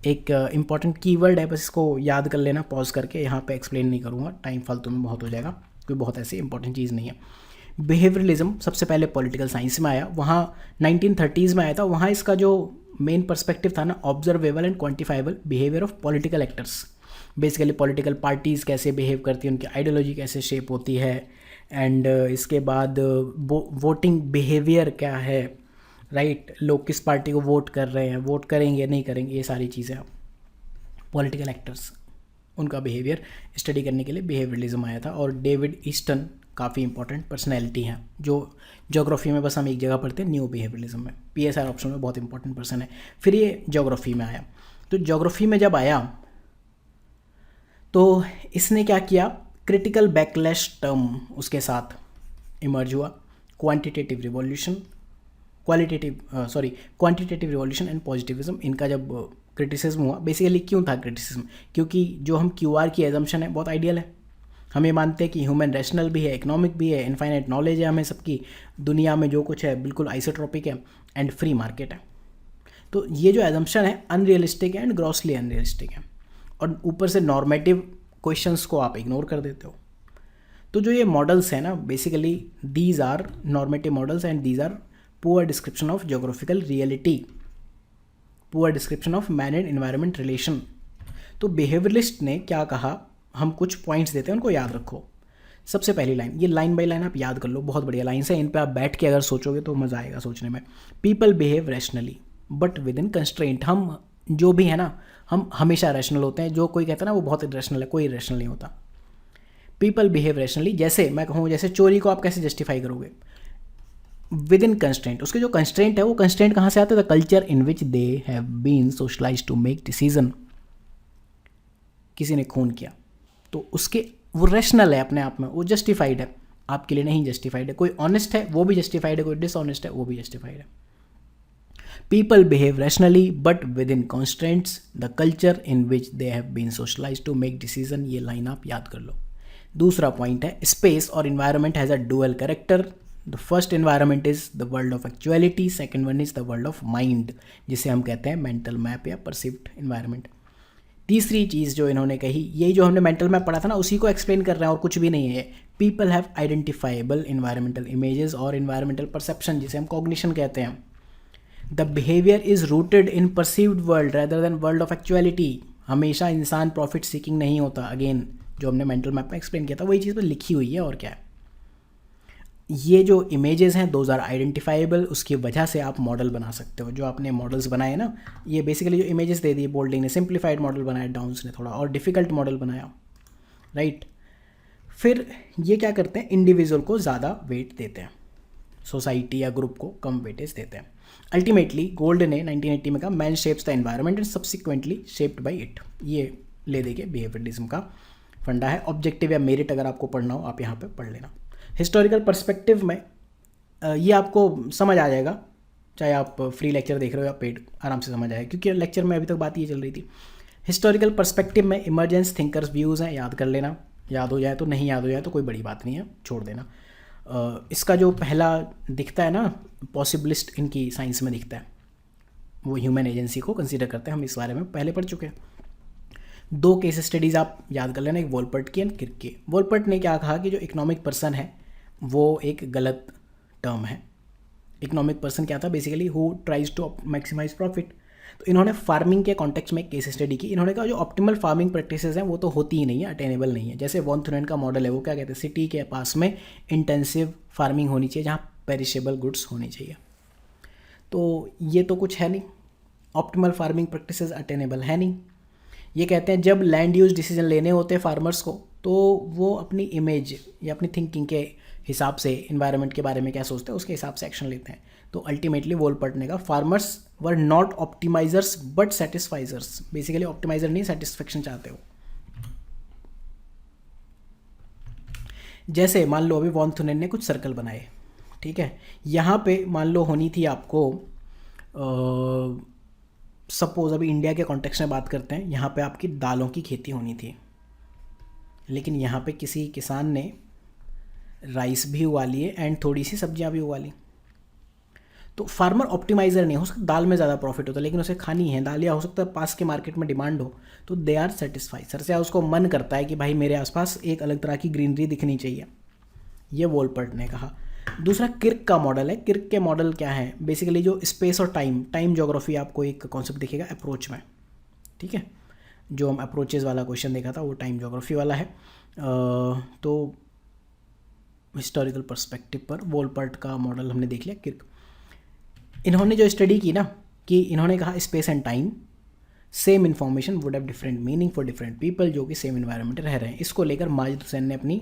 [SPEAKER 1] एक इंपॉर्टेंट कीवर्ड है, बस इसको याद कर लेना पॉज करके। यहाँ पे एक्सप्लेन नहीं करूँगा, टाइम फालतू में बहुत हो जाएगा, कोई बहुत ऐसी इंपॉर्टेंट चीज़ नहीं है। बिहेवियरलिज्म सबसे पहले पॉलिटिकल साइंस में आया, वहाँ 1930s में आया था। वहाँ इसका जो मेन पर्सपेक्टिव था ना, observable and quantifiable behaviour of political actors. Basically political parties कैसे बिहेव करती हैं, उनकी आइडियोलॉजी कैसे शेप होती है, एंड इसके बाद वोटिंग बिहेवियर क्या है। राइट, लोग किस पार्टी को वोट कर रहे हैं, वोट करेंगे नहीं करेंगे, ये सारी चीज़ें पॉलिटिकल एक्टर्स, उनका बिहेवियर स्टडी करने के लिए बिहेवियरलिज्म आया था। और डेविड ईस्टन काफ़ी इंपॉर्टेंट पर्सनैलिटी हैं, जो ज्योग्राफी में बस हम एक जगह पढ़ते हैं, न्यू बिहेवियरलिज्म में, PSR ऑप्शन में बहुत इंपॉर्टेंट पर्सन है। फिर ये ज्योग्राफी में आया, तो ज्योग्राफी में जब आया तो इसने क्या किया, क्रिटिकल बैकलैश टर्म उसके साथ इमर्ज हुआ। क्वांटिटेटिव रिवॉल्यूशन एंड पॉजिटिविज्म, इनका जब क्रिटिसिज्म हुआ। बेसिकली क्यों था क्रिटिसिज्म, क्योंकि जो हम QR की एजम्पशन है बहुत आइडियल है। हम ये मानते हैं कि ह्यूमन रैशनल भी है, इकोनॉमिक भी है, इनफाइनाइट नॉलेज है हमें सबकी, दुनिया में जो कुछ है बिल्कुल आइसोट्रोपिक है, एंड फ्री मार्केट है। तो ये जो एजम्पशन है अनरियलिस्टिक है एंड ग्रॉसली अनरियलिस्टिक है, और ऊपर से नॉर्मेटिव क्वेश्चंस को आप इग्नोर कर देते हो। तो जो ये मॉडल्स हैं ना, basically these are normative models and these are poor description of geographical reality. Poor description of man and environment relation. तो बिहेवियरलिस्ट ने क्या कहा, हम कुछ पॉइंट्स देते हैं, उनको याद रखो। सबसे पहली लाइन, ये लाइन बाय लाइन आप याद कर लो, बहुत बढ़िया लाइन्स है, इन पे आप बैठ के अगर सोचोगे तो मज़ा आएगा सोचने में। People behave rationally but with in constraint. हम जो भी है ना, हम हमेशा रैशनल होते हैं। जो कोई कहता है ना वो बहुत इरेशनल है, कोई इरेशनल नहीं होता। पीपल बिहेव रैशनली, जैसे मैं कहूँ, जैसे चोरी को आप कैसे जस्टिफाई करोगे, विद इन कंस्ट्रेंट। उसके जो कंस्ट्रेंट है वो कंस्ट्रेंट कहाँ से आते हैं, the culture in which they have been socialise to make decision. किसी ने खून किया तो उसके वो रैशनल है अपने आप में, वो जस्टिफाइड है, आपके लिए नहीं जस्टिफाइड है। कोई ऑनेस्ट है वो भी जस्टिफाइड है, कोई डिसऑनेस्ट है वो भी जस्टिफाइड है। People behave rationally but within constants the culture in which they have been socialise to make decision. ये लाइन आप याद कर लो। दूसरा पॉइंट है, स्पेस और environment has a dual character. The first environment is the world of actuality, second one is the world of mind, जिसे हम कहते हैं मेंटल मैप या परसिव्ड इन्वायरमेंट। तीसरी चीज़ जो इन्होंने कही, यही जो हमने मेंटल मैप पढ़ा था ना, उसी को एक्सप्लेन कर रहे हैं और कुछ भी नहीं है। People have identifiable environmental images और इन्वायरमेंटल परसेप्शन, जिसे हम कॉग्निशन कहते हैं। The behaviour is rooted in perceived world rather than world of actuality. हमेशा इंसान प्रॉफिट सीकिंग नहीं होता। अगेन जो हमने मेंटल मैप में एक्सप्लेन किया था वही चीज़ पर लिखी हुई है, और क्या है। ये जो इमेजेस हैं दोज आर आइडेंटिफाइबल, उसकी वजह से आप मॉडल बना सकते हो। जो आपने मॉडल्स बनाए ना, ये बेसिकली जो इमेजेस दे दिए, बोल्डिंग ने सिंप्लीफाइड मॉडल बनाया, डाउन्स ने थोड़ा और डिफ़िकल्ट मॉडल बनाया, राइट। फिर ये क्या करते हैं, इंडिविजुअल को ज़्यादा वेट देते हैं, सोसाइटी या ग्रुप को कम वेटेज देते हैं। अल्टीमेटली गोल्ड ने 1980 में कहा, man shapes the environment and subsequently shaped by it. ये ले देके बिहेवियरलिज्म का फंडा है। ऑब्जेक्टिव या मेरिट अगर आपको पढ़ना हो आप यहाँ पे पढ़ लेना। हिस्टोरिकल पर्सपेक्टिव में ये आपको समझ आ जाएगा, चाहे आप फ्री लेक्चर देख रहे हो या पेड, आराम से समझ आएगा, क्योंकि लेक्चर में अभी तक बात ये चल रही थी। हिस्टोरिकल पर्सपेक्टिव में इमर्जेंस थिंकर्स व्यूज़ हैं, याद कर लेना। याद हो जाए तो, नहीं याद हो जाए तो कोई बड़ी बात नहीं है, छोड़ देना। इसका जो पहला दिखता है ना, पॉसिबलिस्ट इनकी साइंस में दिखता है, वो ह्यूमन एजेंसी को कंसीडर करते हैं। हम इस बारे में पहले पढ़ चुके हैं। 2 केस स्टडीज़ आप याद कर लेना, एक वोल्पर्ट की एंड किर्क की। वोल्पर्ट ने क्या कहा कि जो इकोनॉमिक पर्सन है वो एक गलत टर्म है। इकोनॉमिक पर्सन क्या था, basically who tries to maximise profit. तो इन्होंने फार्मिंग के कॉन्टेक्स्ट में एक केस स्टडी की। इन्होंने कहा जो ऑप्टिमल फार्मिंग प्रैक्टिसेस हैं वो तो होती ही नहीं है, अटेनेबल नहीं है। जैसे वॉन थुनेन का मॉडल है, वो क्या कहते हैं, सिटी के पास में इंटेंसिव फार्मिंग होनी चाहिए जहाँ पेरिशेबल गुड्स होनी चाहिए। तो ये तो कुछ है नहीं, ऑप्टिमल फार्मिंग प्रैक्टिसेस अटेनेबल है नहीं। ये कहते हैं जब लैंड यूज डिसीजन लेने होते हैं फार्मर्स को, तो वो अपनी इमेज या अपनी थिंकिंग के हिसाब से इन्वायरमेंट के बारे में क्या सोचते हैं उसके हिसाब से एक्शन लेते हैं। तो अल्टीमेटली वोल्पर्ट ने कहा farmers were not optimisers but satisficers. Basically optimiser नहीं, सेटिस्फेक्शन चाहते हो। जैसे मान लो अभी वॉन थुनेन ने कुछ सर्कल बनाए, ठीक है, यहाँ पे मान लो होनी थी आपको, सपोज अभी इंडिया के कॉन्टेक्स्ट में बात करते हैं, यहाँ पे आपकी दालों की खेती होनी थी, लेकिन यहाँ पे किसी किसान ने राइस भी उगा लिए एंड थोड़ी सी सब्जियाँ भी उगा ली। तो फार्मर ऑप्टिमाइज़र नहीं हो सकता, दाल में ज़्यादा प्रॉफिट होता है लेकिन उसे खानी है दाल, या हो सकता है पास के मार्केट में डिमांड हो, तो दे आर सेटिस्फाइड से उसको मन करता है कि भाई मेरे आसपास एक अलग तरह की ग्रीनरी दिखनी चाहिए। ये वोल्पर्ट ने कहा। दूसरा किर्क का मॉडल है। किर्क के मॉडल क्या है, बेसिकली जो स्पेस और टाइम ज्योग्राफी आपको एक कॉन्सेप्ट दिखेगा अप्रोच में, ठीक है। जो हम अप्रोचेज वाला क्वेश्चन देखा था वो टाइम ज्योग्राफी वाला है। तो हिस्टोरिकल पर्सपेक्टिव पर वोल्पर्ट का मॉडल हमने देख लिया। किर्क इन्होंने जो स्टडी की ना, कि इन्होंने कहा space and time same information would have different meaning for different people, जो कि सेम इन्वायरमेंट रह रहे हैं। इसको लेकर माजिद हुसैन ने अपनी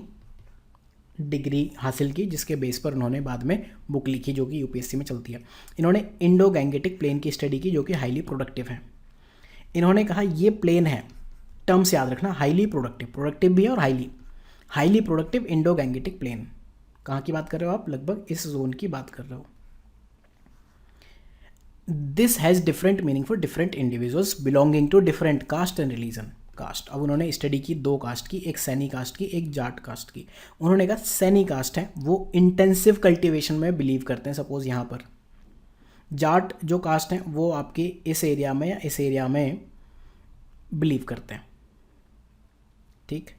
[SPEAKER 1] डिग्री हासिल की, जिसके बेस पर उन्होंने बाद में बुक लिखी जो कि यूपीएससी में चलती है। इन्होंने इंडो गैंगेटिक प्लेन की स्टडी की जो कि हाईली प्रोडक्टिव है। इन्होंने कहा ये प्लेन है, टर्म से याद रखना, हाईली प्रोडक्टिव, प्रोडक्टिव भी है और highly productive Indo Gangetic plain. कहाँ की बात कर रहे हो आप, लगभग इस जोन की बात कर रहे हो। This has different meaning for different individuals belonging to different caste and religion. Caste, अब उन्होंने स्टडी की 2 कास्ट की, एक सैनी कास्ट की, एक जाट कास्ट की। उन्होंने कहा सैनी कास्ट है वो इंटेंसिव कल्टीवेशन में बिलीव करते हैं, सपोज यहाँ पर। जाट जो कास्ट हैं वो आपके इस एरिया में या इस एरिया में बिलीव करते हैं, ठीक।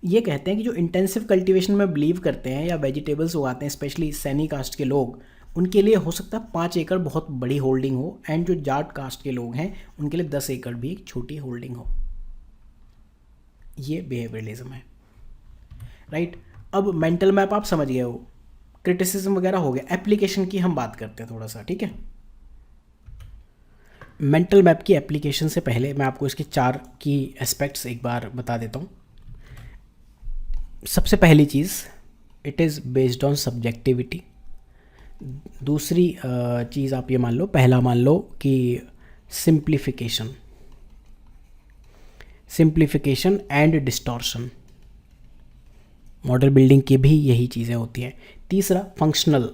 [SPEAKER 1] ये कहते हैं कि जो इंटेंसिव कल्टीवेशन में बिलीव करते हैं या वेजिटेबल्स उगाते हैं, स्पेशली सैनी कास्ट के लोग, उनके लिए हो सकता है 5 एकड़ बहुत बड़ी होल्डिंग हो, एंड जो जाट कास्ट के लोग हैं उनके लिए 10 एकड़ भी एक छोटी होल्डिंग हो। ये बिहेवियरलिज्म है, राइट। अब मेंटल मैप आप समझ गए हो, क्रिटिसिज्म वगैरह हो गया, एप्लीकेशन की हम बात करते हैं थोड़ा सा, ठीक है। मेंटल मैप की एप्लीकेशन से पहले मैं आपको इसके 4 की एस्पेक्ट्स एक बार बता देता हूँ। सबसे पहली चीज़, it is based on subjectivity. दूसरी चीज़ आप ये मान लो, पहला मान लो कि simplification and distortion, model building की भी यही चीज़ें होती हैं। तीसरा फंक्शनल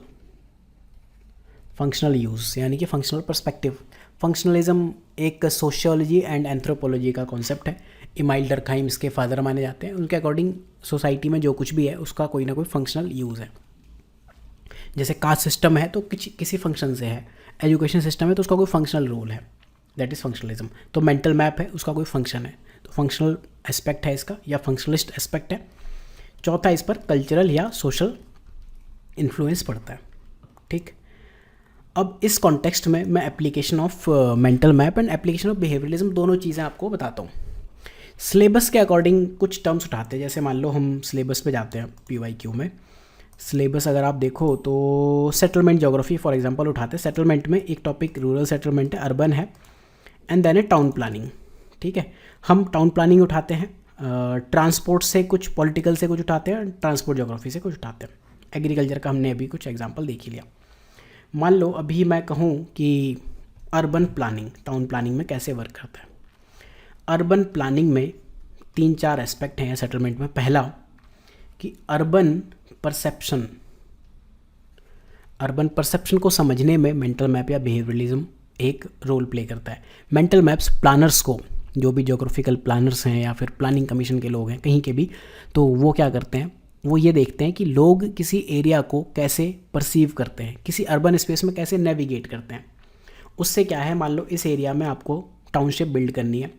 [SPEAKER 1] यूज़, यानी कि फंक्शनल पर्सपेक्टिव। फंक्शनलिज्म एक सोशियोलॉजी एंड एंथ्रोपोलॉजी का कॉन्सेप्ट है। इमाइल डर्कहाइम इसके फादर माने जाते हैं। उनके अकॉर्डिंग सोसाइटी में जो कुछ भी है उसका कोई ना कोई फंक्शनल यूज़ है। जैसे कास्ट सिस्टम है तो किसी फंक्शन से है, एजुकेशन सिस्टम है तो उसका कोई फंक्शनल रोल है, दैट इज़ फंक्शनलिज्म। तो मेंटल मैप है, उसका कोई फंक्शन है, तो फंक्शनल एस्पेक्ट है इसका, या फंक्शनलिस्ट एस्पेक्ट है। चौथा, इस पर कल्चरल या सोशल इन्फ्लुएंस पड़ता है, ठीक। अब इस कॉन्टेक्स्ट में मैं application of mental map and application of behaviourism दोनों चीज़ें आपको बताता हूँ। सिलेबस के अकॉर्डिंग कुछ टर्म्स उठाते हैं, जैसे मान लो हम सिलेबस पे जाते हैं PYQ में। सिलेबस अगर आप देखो तो सेटलमेंट ज्योग्राफी फॉर एग्जांपल उठाते हैं। सेटलमेंट में एक टॉपिक रूरल सेटलमेंट है, अर्बन है, एंड देन है टाउन प्लानिंग, ठीक है। हम टाउन प्लानिंग उठाते हैं, ट्रांसपोर्ट से कुछ, पॉलिटिकल से कुछ उठाते हैं, ट्रांसपोर्ट ज्योग्राफी से कुछ उठाते हैं। एग्रीकल्चर का हमने अभी कुछ एग्जांपल देख ही लिया। मान लो अभी मैं कहूँ कि अर्बन प्लानिंग टाउन प्लानिंग में कैसे वर्क करता है। अर्बन प्लानिंग में 3-4 एस्पेक्ट हैं सेटलमेंट में। पहला कि अर्बन परसेप्शन को समझने में मेंटल मैप या बिहेवियरलिज्म एक रोल प्ले करता है। मेंटल मैप्स प्लानर्स को, जो भी ज्योग्राफिकल प्लानर्स हैं या फिर प्लानिंग कमीशन के लोग हैं कहीं के भी, तो वो क्या करते हैं, वो ये देखते हैं कि लोग किसी एरिया को कैसे परसीव करते हैं, किसी अर्बन स्पेस में कैसे नेविगेट करते हैं। उससे क्या है, मान लो इस एरिया में आपको टाउनशिप बिल्ड करनी है,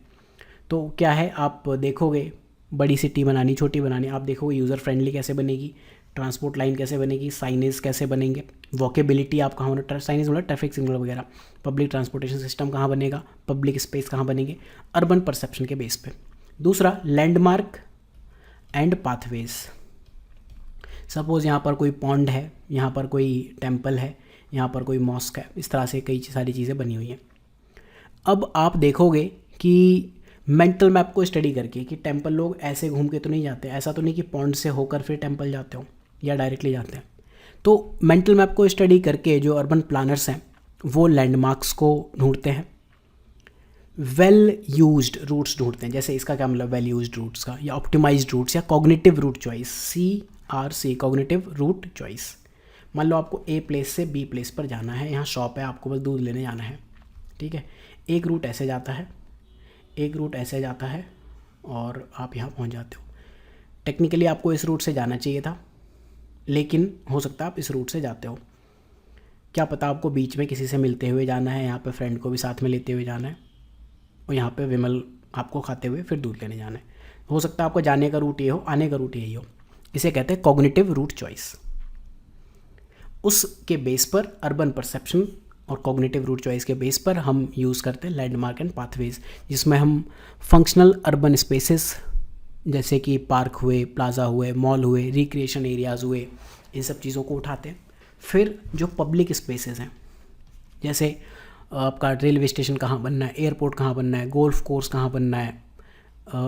[SPEAKER 1] तो क्या है, आप देखोगे बड़ी सिटी बनानी, छोटी बनानी, आप देखोगे यूज़र फ्रेंडली कैसे बनेगी, ट्रांसपोर्ट लाइन कैसे बनेगी, साइनेज कैसे बनेंगे, वॉकेबिलिटी आप कहाँ होना, साइनेज मतलब ट्रैफिक सिग्नल वगैरह, पब्लिक ट्रांसपोर्टेशन सिस्टम कहाँ बनेगा, पब्लिक स्पेस कहाँ बनेंगे, अर्बन परसेप्शन के बेस पे। दूसरा, लैंडमार्क एंड पाथवेज। सपोज़ यहाँ पर कोई पॉन्ड है, यहाँ पर कोई टेम्पल है, यहाँ पर कोई मॉस्क है, इस तरह से कई सारी चीज़ें बनी हुई हैं। अब आप देखोगे कि मेंटल मैप को स्टडी करके कि टेम्पल लोग ऐसे घूम के तो नहीं जाते, ऐसा तो नहीं कि पॉन्ड से होकर फिर टेम्पल जाते हो या डायरेक्टली जाते हैं। तो मेंटल मैप को स्टडी करके जो अर्बन प्लानर्स हैं वो लैंडमार्क्स को ढूंढते हैं, वेल यूज्ड रूट्स ढूंढते हैं। जैसे इसका क्या मतलब वेल यूज्ड रूट्स का, या ऑप्टिमाइज्ड रूट्स, या cognitive route choice, CRC cognitive route choice. मान लो आपको A प्लेस से B प्लेस पर जाना है, यहाँ शॉप है, आपको बस दूध लेने जाना है, ठीक है। एक रूट ऐसे जाता है, एक रूट ऐसे जाता है, और आप यहाँ पहुँच जाते हो। टेक्निकली आपको इस रूट से जाना चाहिए था, लेकिन हो सकता है आप इस रूट से जाते हो, क्या पता आपको बीच में किसी से मिलते हुए जाना है, यहाँ पे फ्रेंड को भी साथ में लेते हुए जाना है, और यहाँ पे विमल आपको खाते हुए फिर दूध लेने जाना है। हो सकता है आपको जाने का रूट ये हो, आने का रूट यही हो। इसे कहते हैं कॉग्निटिव रूट चॉइस। उसके बेस पर अर्बन परसेप्शन और कॉग्निटिव रूट चॉइस के बेस पर हम यूज़ करते हैं लैंडमार्क एंड पाथवेज, जिसमें हम फंक्शनल अर्बन स्पेसेस जैसे कि पार्क हुए, प्लाजा हुए, मॉल हुए, रिक्रिएशन एरियाज़ हुए, इन सब चीज़ों को उठाते हैं। फिर जो पब्लिक स्पेसेस हैं, जैसे आपका रेलवे स्टेशन कहाँ बनना है, एयरपोर्ट कहाँ बनना है, गोल्फ कोर्स कहाँ बनना है,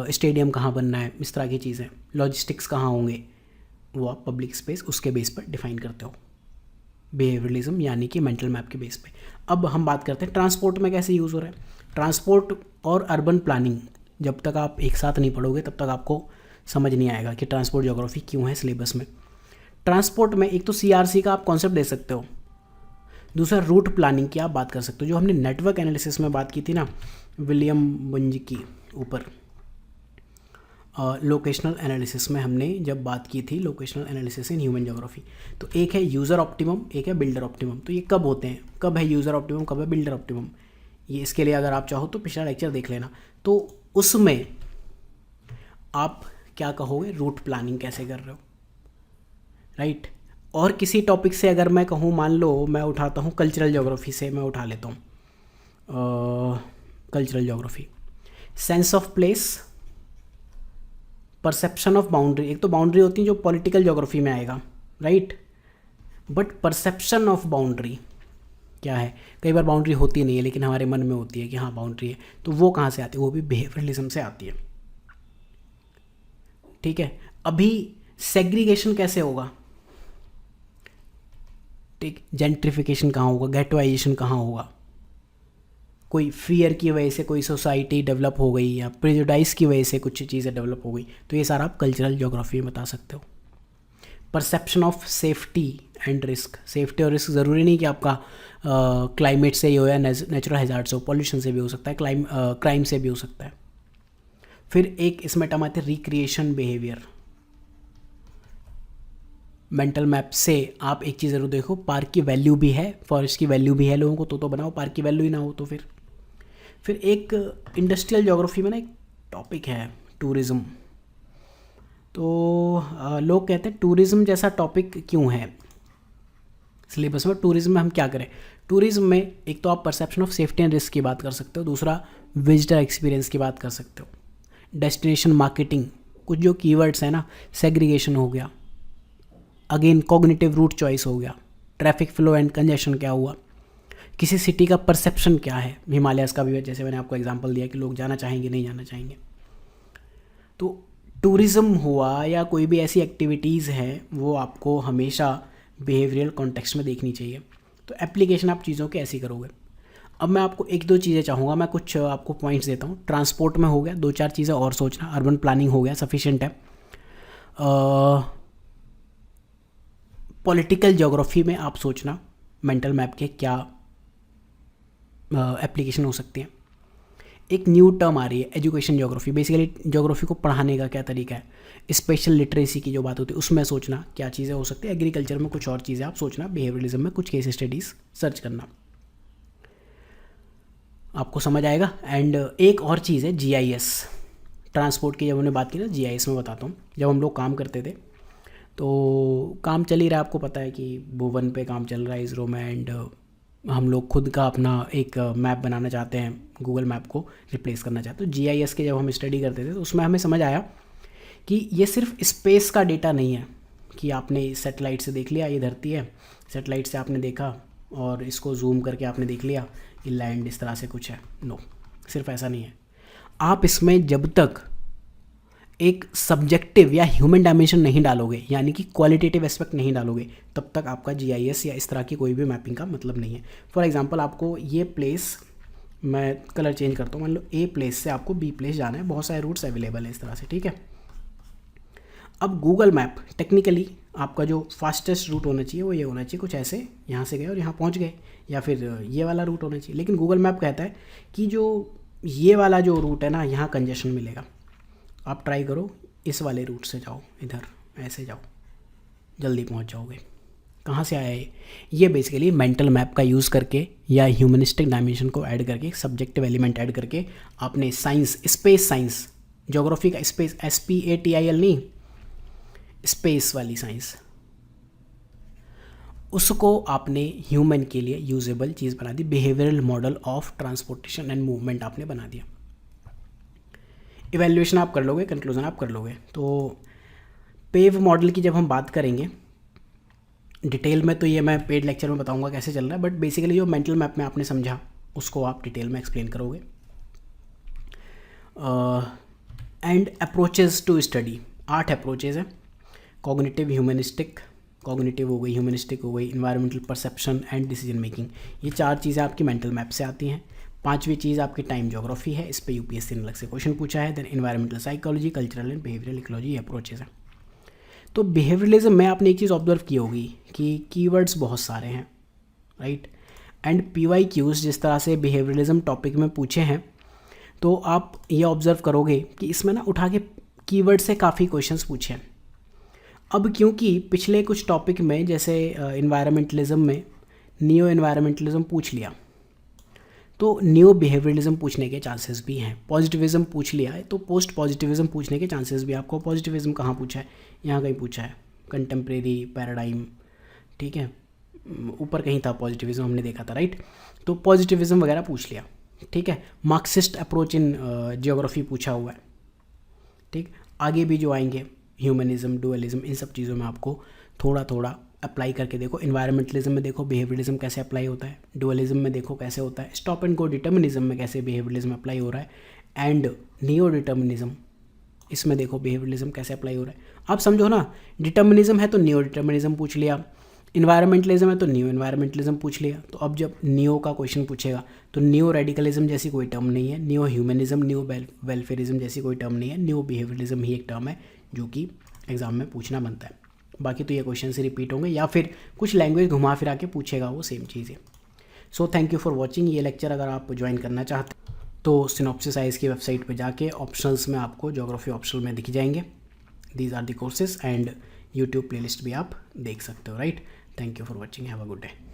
[SPEAKER 1] स्टेडियम कहाँ बनना है, इस तरह की चीज़ें, लॉजिस्टिक्स कहाँ होंगे, वो आप पब्लिक स्पेस उसके बेस पर डिफाइन करते हो बिहेवियरलिज्म यानी कि मेंटल मैप के बेस पे। अब हम बात करते हैं ट्रांसपोर्ट में कैसे यूज़ हो रहा है। ट्रांसपोर्ट और अर्बन प्लानिंग जब तक आप एक साथ नहीं पढ़ोगे तब तक आपको समझ नहीं आएगा कि ट्रांसपोर्ट ज्योग्राफी क्यों है सिलेबस में। ट्रांसपोर्ट में एक तो CRC का आप कॉन्सेप्ट दे सकते हो, दूसरा रूट प्लानिंग की आप बात कर सकते हो, जो हमने नेटवर्क एनालिसिस में बात की थी ना विलियम बुंज की ऊपर, लोकेशनल एनालिसिस में हमने जब बात की थी locational analysis in human geography. तो एक है यूज़र ऑप्टिमम, एक है बिल्डर ऑप्टिमम। तो ये कब होते हैं, कब है यूज़र ऑप्टिमम, कब है बिल्डर ऑप्टिमम, ये इसके लिए अगर आप चाहो तो पिछला लेक्चर देख लेना। तो उसमें आप क्या कहोगे, रूट प्लानिंग कैसे कर रहे हो, राइट। और किसी टॉपिक से अगर मैं कहूँ, मान लो मैं उठाता हूँ कल्चरल ज्योग्राफी से, मैं उठा लेता हूँ cultural geography, sense of place, perception of boundary. एक तो बाउंड्री होती है जो पॉलिटिकल ज्योग्राफी में आएगा, right, but perception of boundary क्या है, कई बार बाउंड्री होती नहीं है लेकिन हमारे मन में होती है कि हाँ बाउंड्री है, तो वो कहाँ से आती है, वो भी बिहेवियरलिज्म से आती है। ठीक है, अभी सेग्रीगेशन कैसे होगा, ठीक, जेंट्रिफिकेशन कहाँ होगा, गेटोइजेशन कहाँ होगा, कोई फियर की वजह से कोई सोसाइटी डेवलप हो गई या प्रेजुडाइज की वजह से कुछ चीज़ें डेवलप हो गई, तो ये सारा आप कल्चरल ज्योग्राफी में बता सकते हो। Perception of safety and risk, safety और रिस्क ज़रूरी नहीं कि आपका क्लाइमेट से ही हो या नेचुरल हैजार्ड से हो, पॉल्यूशन से भी हो सकता है, क्राइम से भी हो सकता है। फिर एक इसमें टर्म आते हैं रिक्रिएशन बिहेवियर। मेंटल मैप से आप एक चीज़ ज़रूर देखो, पार्क की वैल्यू भी है, फॉरेस्ट की वैल्यू भी है, लोगों को तो बनाओ, पार्क की वैल्यू ही ना हो तो फिर एक इंडस्ट्रियल ज्योग्राफी में ना एक टॉपिक है टूरिज़्म। तो लोग कहते हैं टूरिज़्म जैसा टॉपिक क्यों है सिलेबस में, टूरिज़्म में हम क्या करें। टूरिज़्म में एक तो आप perception of safety and risk की बात कर सकते हो, दूसरा विजिटर एक्सपीरियंस की बात कर सकते हो, डेस्टिनेशन मार्केटिंग, कुछ जो कीवर्ड्स हैं ना, सेग्रीगेशन हो गया, अगेन कॉग्निटिव रूट चॉइस हो गया, ट्रैफिक फ्लो एंड कंजेशन क्या हुआ, किसी सिटी का परसेप्शन क्या है, हिमालयस का भी जैसे मैंने आपको एग्जांपल दिया कि लोग जाना चाहेंगे नहीं जाना चाहेंगे। तो टूरिज़्म हुआ या कोई भी ऐसी एक्टिविटीज़ हैं वो आपको हमेशा बिहेवियरल कॉन्टेक्स्ट में देखनी चाहिए। तो एप्लीकेशन आप चीज़ों के ऐसी करोगे। अब मैं आपको एक दो चीज़ें चाहूँगा, मैं कुछ आपको पॉइंट्स देता हूँ। ट्रांसपोर्ट में हो गया, दो चार चीज़ें और सोचना, अर्बन प्लानिंग हो गया, सफिशिएंट है। पॉलिटिकल ज्योग्राफी में आप सोचना मेंटल मैप के क्या एप्लीकेशन हो सकती हैं। एक न्यू टर्म आ रही है एजुकेशन ज्योग्राफी, बेसिकली ज्योग्राफी को पढ़ाने का क्या तरीका है। स्पेशल लिटरेसी की जो बात होती है उसमें सोचना क्या चीज़ें हो सकती है। एग्रीकल्चर में कुछ और चीज़ें आप सोचना, बिहेवियरलिज्म में कुछ केस स्टडीज़ सर्च करना, आपको समझ आएगा। एंड एक और चीज़ है जीआईएस, ट्रांसपोर्ट की जब हमने बात की ना, जीआईएस में बताता हूँ। जब हम लोग काम करते थे तो काम चल ही रहा है, आपको पता है कि भुवन पे काम चल रहा है इसरो में, एंड हम लोग खुद का अपना एक मैप बनाना चाहते हैं, गूगल मैप को रिप्लेस करना चाहते हैं। तो जीआईएस के जब हम स्टडी करते थे तो उसमें हमें समझ आया कि ये सिर्फ स्पेस का डेटा नहीं है कि आपने सैटेलाइट से देख लिया ये धरती है, सैटेलाइट से आपने देखा और इसको जूम करके आपने देख लिया कि लैंड इस तरह से कुछ है। नो, सिर्फ ऐसा नहीं है। आप इसमें जब तक एक सब्जेक्टिव या ह्यूमन डायमेंशन नहीं डालोगे, यानी कि क्वालिटेटिव एस्पेक्ट नहीं डालोगे, तब तक आपका जीआईएस या इस तरह की कोई भी मैपिंग का मतलब नहीं है। फॉर एग्जांपल आपको ये प्लेस, मैं कलर चेंज करता हूँ, मान लो ए प्लेस से आपको बी प्लेस जाना है, बहुत सारे रूट्स अवेलेबल है इस तरह से, ठीक है। अब गूगल मैप टेक्निकली आपका जो फास्टेस्ट रूट होना चाहिए वो ये होना चाहिए, कुछ ऐसे यहाँ से गए और यहाँ पहुँच गए, या फिर ये वाला रूट होना चाहिए। लेकिन गूगल मैप कहता है कि जो ये वाला जो रूट है ना, यहाँ कंजेशन मिलेगा, आप ट्राई करो इस वाले रूट से जाओ, इधर ऐसे जाओ, जल्दी पहुंच जाओगे। कहाँ से आया ये बेसिकली मेंटल मैप का यूज़ करके या ह्यूमनिस्टिक डायमेंशन को ऐड करके, सब्जेक्टिव एलिमेंट ऐड करके आपने साइंस, स्पेस साइंस, ज्योग्राफी का स्पेस, SPATIL नहीं, स्पेस वाली साइंस, उसको आपने ह्यूमन के लिए यूजेबल चीज़ बना दी। Behavioural model of transportation and movement आपने बना दिया। इवैल्यूएशन आप कर लोगे, कंक्लूजन आप कर लोगे। तो पेव मॉडल की जब हम बात करेंगे डिटेल में, तो ये मैं पेड लेक्चर में बताऊंगा कैसे चल रहा है, बट बेसिकली जो मेंटल मैप में आपने समझा उसको आप डिटेल में एक्सप्लेन करोगे। And approaches to study, 8 approaches हैं। कॉग्निटिव, ह्यूमनिस्टिक, कॉग्निटिव हो गई, ह्यूमनिस्टिक हो गई, environmental perception and decision making, ये 4 चीज़ें आपकी मेंटल मैप से आती हैं। 5वीं चीज़ आपकी टाइम ज्योग्राफी है, इस पे यूपीएससी ने अलग से क्वेश्चन पूछा है। Then environmental psychology, cultural and behavioural ecology, ये अप्रोचेज हैं। तो बिहेवियरलिज्म में आपने एक चीज़ ऑब्जर्व की होगी कि कीवर्ड्स बहुत सारे हैं, राइट। एंड PYQs जिस तरह से बिहेवियरलिज्म टॉपिक में पूछे हैं, तो आप ये ऑब्जर्व करोगे कि इसमें ना उठा के कीवर्ड से काफ़ी क्वेश्चंस पूछे हैं। अब क्योंकि पिछले कुछ टॉपिक में जैसे इन्वायरमेंटलिज्म में नियो इन्वायरमेंटलिज्म पूछ लिया, तो न्यू बिहेवियरलिज्म पूछने के चांसेस भी हैं। पॉजिटिविज्म पूछ लिया है तो पोस्ट पॉजिटिविज्म पूछने के चांसेस भी। आपको पॉजिटिविज्म कहाँ पूछा है, यहाँ कहीं पूछा है, कंटेम्प्रेरी पैराडाइम, ठीक है, ऊपर कहीं था पॉजिटिविज्म, हमने देखा था राइट। तो पॉजिटिविज्म वगैरह पूछ लिया, ठीक है। मार्क्सिस्ट अप्रोच इन जियोग्राफी पूछा हुआ है, ठीक। आगे भी जो आएंगे ह्यूमनिज्म, डुअलिज्म, इन सब चीज़ों में आपको थोड़ा थोड़ा अप्लाई करके देखो। इन्वायरमेंटलिज्म में देखो बिहेवियरलिज्म कैसे अप्लाई होता है, डुअलिज्म में देखो कैसे होता है, स्टॉप एंड गो डिटर्मिनिज्म में कैसे बिहेवियरलिज्म अप्लाई हो रहा है, एंड नियो डिटर्मिनिज्म, इसमें देखो बिहेवियरलिज्म कैसे अप्लाई हो रहा है। आप समझो ना, डिटर्मिनिज्म है तो नियो डिटर्मिनिज्म पूछ लिया, इन्वायरमेंटलिज्म है तो नियो इन्वायरमेंटलिज्म पूछ लिया। तो अब जब नियो का क्वेश्चन पूछेगा तो नियो रेडिकलिज्म जैसी कोई टर्म नहीं है, नियो ह्यूमनिज्म, नियो वेलफेयरिज्म जैसी कोई टर्म नहीं है, नियो बिहेवियरलिज्म ही एक टर्म है जो कि एग्जाम में पूछना बनता है। बाकी तो ये क्वेश्चन से रिपीट होंगे या फिर कुछ लैंग्वेज घुमा फिरा के पूछेगा वो सेम चीज़ें। So thank you for watching. ये लेक्चर अगर आप ज्वाइन करना चाहते तो सिनॉप्सिस आईएएस की वेबसाइट पे जाके ऑप्शनल्स में आपको ज्योग्राफी ऑप्शनल में दिख जाएंगे, these are the courses, and YouTube playlist भी आप देख सकते हो right. Thank you for watching, have a good day.